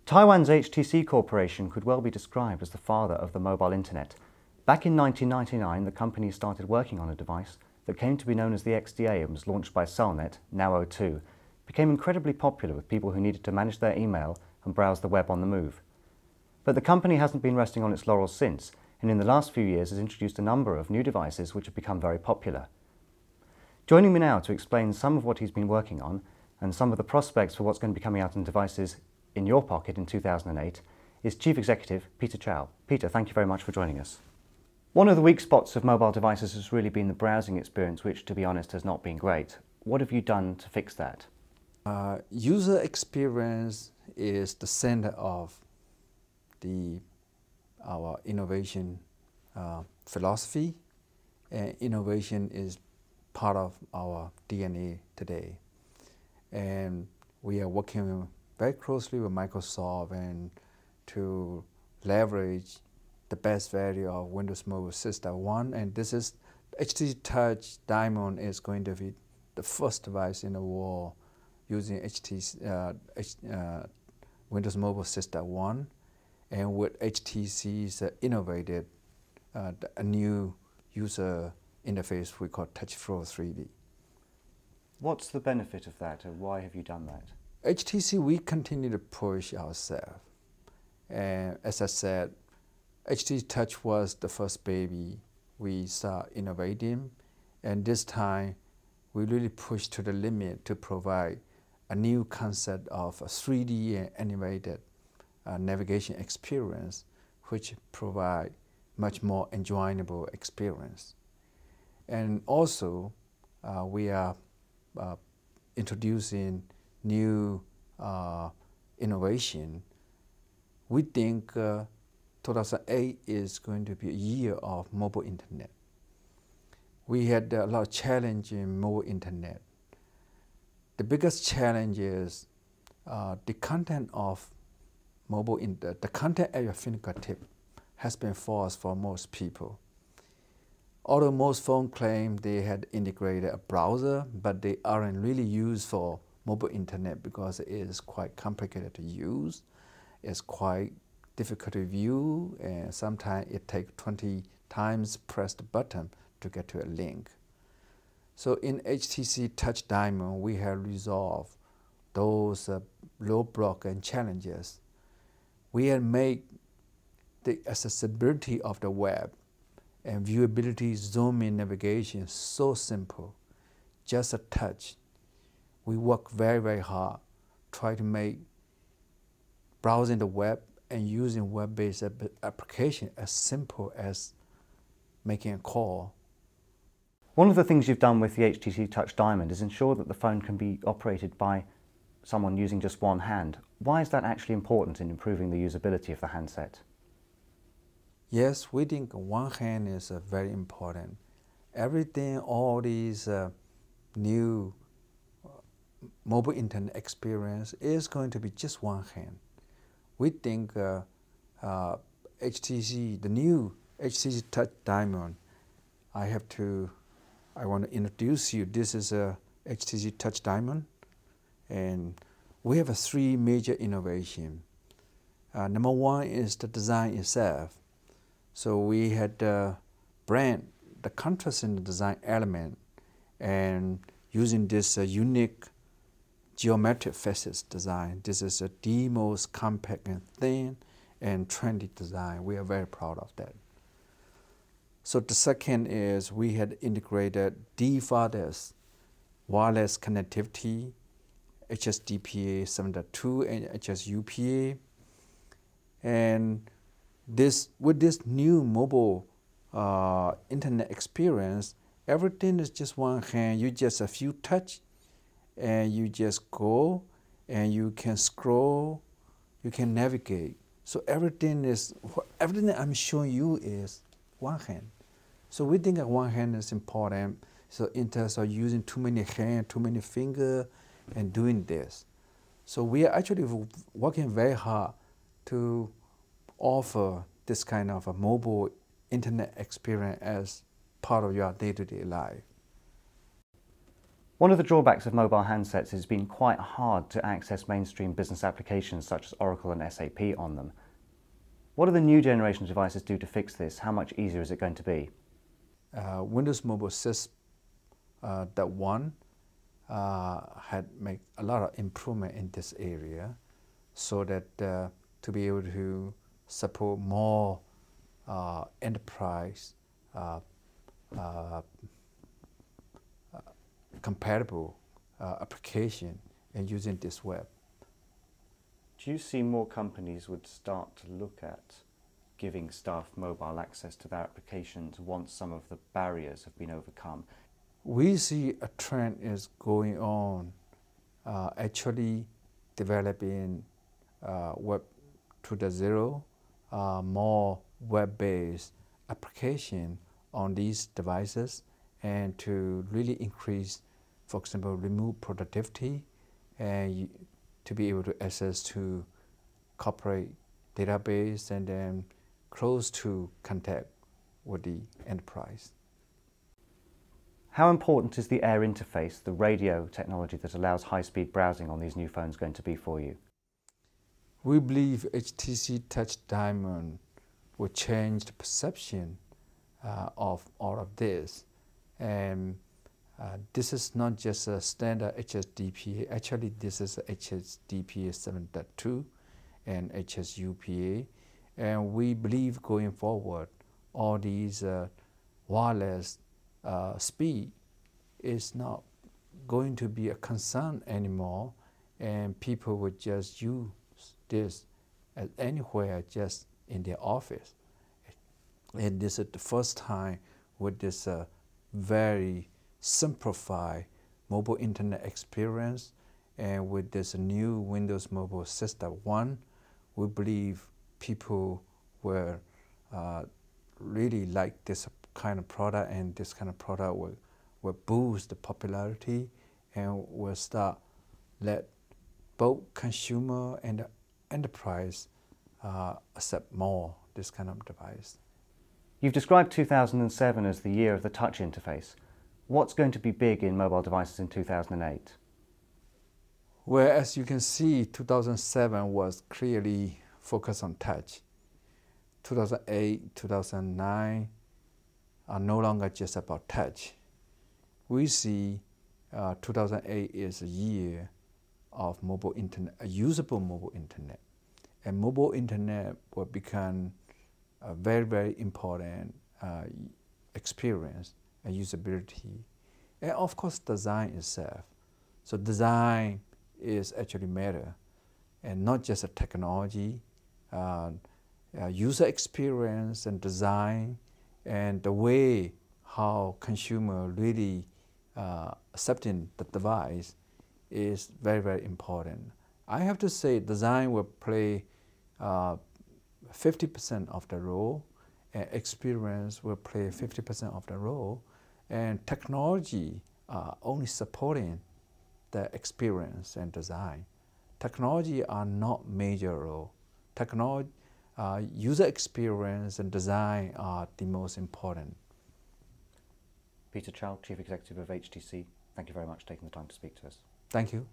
Taiwan's HTC Corporation could well be described as the father of the mobile internet. Back in 1999, the company started working on a device that came to be known as the XDA and was launched by Cellnet, now O2, became incredibly popular with people who needed to manage their email and browse the web on the move. But the company hasn't been resting on its laurels since, and in the last few years has introduced a number of new devices which have become very popular. Joining me now to explain some of what he's been working on and some of the prospects for what's going to be coming out in devices in your pocket in 2008 is Chief Executive Peter Chou. Peter, thank you very much for joining us. One of the weak spots of mobile devices has really been the browsing experience, which, to be honest, has not been great. What have you done to fix that? User experience is the center of our innovation philosophy, and innovation is part of our DNA today. And we are working very closely with Microsoft and to leverage the best value of Windows Mobile System 1, and this is HTC Touch Diamond is going to be the first device in the world using Windows Mobile System 1, and with HTC's innovated a new user interface we call Touch Flow 3D. What's the benefit of that, and why have you done that? HTC, we continue to push ourselves. And as I said, HTC Touch was the first baby we start innovating, and this time we really pushed to the limit to provide a new concept of a 3D and animated navigation experience, which provide much more enjoyable experience. And also, we are introducing new innovation. We think 2008 is going to be a year of mobile internet. We had a lot of challenge in mobile internet. The biggest challenge is the content of mobile internet. The content at your fingertip has been false for most people. Although most phones claim they had integrated a browser, but they aren't really used for mobile internet because it is quite complicated to use. It's quite difficult to view, and sometimes it takes 20 times press the button to get to a link. So in HTC Touch Diamond, we have resolved those roadblocks and challenges. We have made the accessibility of the web and viewability, zoom-in navigation so simple, just a touch. We work very, very hard, try to make browsing the web and using web-based application as simple as making a call. One of the things you've done with the HTC Touch Diamond is ensure that the phone can be operated by someone using just one hand. Why is that actually important in improving the usability of the handset? Yes, we think one hand is very important. Everything, all these new mobile internet experience is going to be just one hand. We think HTC, the new HTC Touch Diamond, I want to introduce you. This is a HTC Touch Diamond, and we have three major innovations. Number one is the design itself. So we had brand the contrast in the design element, and using this unique geometric facets design. This is the most compact and thin and trendy design. We are very proud of that. So the second is we had integrated the farthest wireless connectivity, HSDPA 7.2 and HSUPA. And with this new mobile internet experience, everything is just one hand. You just a few touch, and you just go, and you can scroll, you can navigate. So everything I'm showing you is one hand. So we think that one hand is important. So in terms of using too many hands, too many fingers, and doing this. So we are actually working very hard to offer this kind of a mobile internet experience as part of your day-to-day life. One of the drawbacks of mobile handsets has been quite hard to access mainstream business applications such as Oracle and SAP on them. What do the new generation of devices do to fix this? How much easier is it going to be? Windows Mobile System that one had made a lot of improvement in this area, so that to be able to support more enterprise compatible application and using this web. Do you see more companies would start to look at giving staff mobile access to their applications once some of the barriers have been overcome? We see a trend is going on, actually developing Web 2.0, more web-based application on these devices, and to really increase, for example, remote productivity, and to be able to access to corporate database and then close to contact with the enterprise. How important is the air interface, the radio technology that allows high-speed browsing on these new phones, going to be for you? We believe HTC Touch Diamond will change the perception of all of this. And this is not just a standard HSDPA. Actually, this is HSDPA 7.2 and HSUPA. And we believe going forward, all these wireless speed is not going to be a concern anymore, and people would just use this at anywhere, just in their office. And this is the first time with this very simplified mobile internet experience, and with this new Windows Mobile System 1, we believe people will really like this kind of product, and this kind of product will boost the popularity and will start let both consumer and enterprise accept more this kind of device. You've described 2007 as the year of the touch interface. What's going to be big in mobile devices in 2008? Well, as you can see, 2007 was clearly focused on touch. 2008, 2009 are no longer just about touch. We see 2008 is a year of mobile internet, a usable mobile internet. And mobile internet will become a very, very important experience and usability. And of course, design itself. So design is actually matter, and not just a technology, user experience and design, and the way how consumer really accepting the device is very, very important. I have to say design will play 50% of the role, and experience will play 50% of the role, and technology only supporting the experience and design. Technology are not major role. Technology, user experience and design are the most important. Peter Chou, Chief Executive of HTC, thank you very much for taking the time to speak to us. Thank you.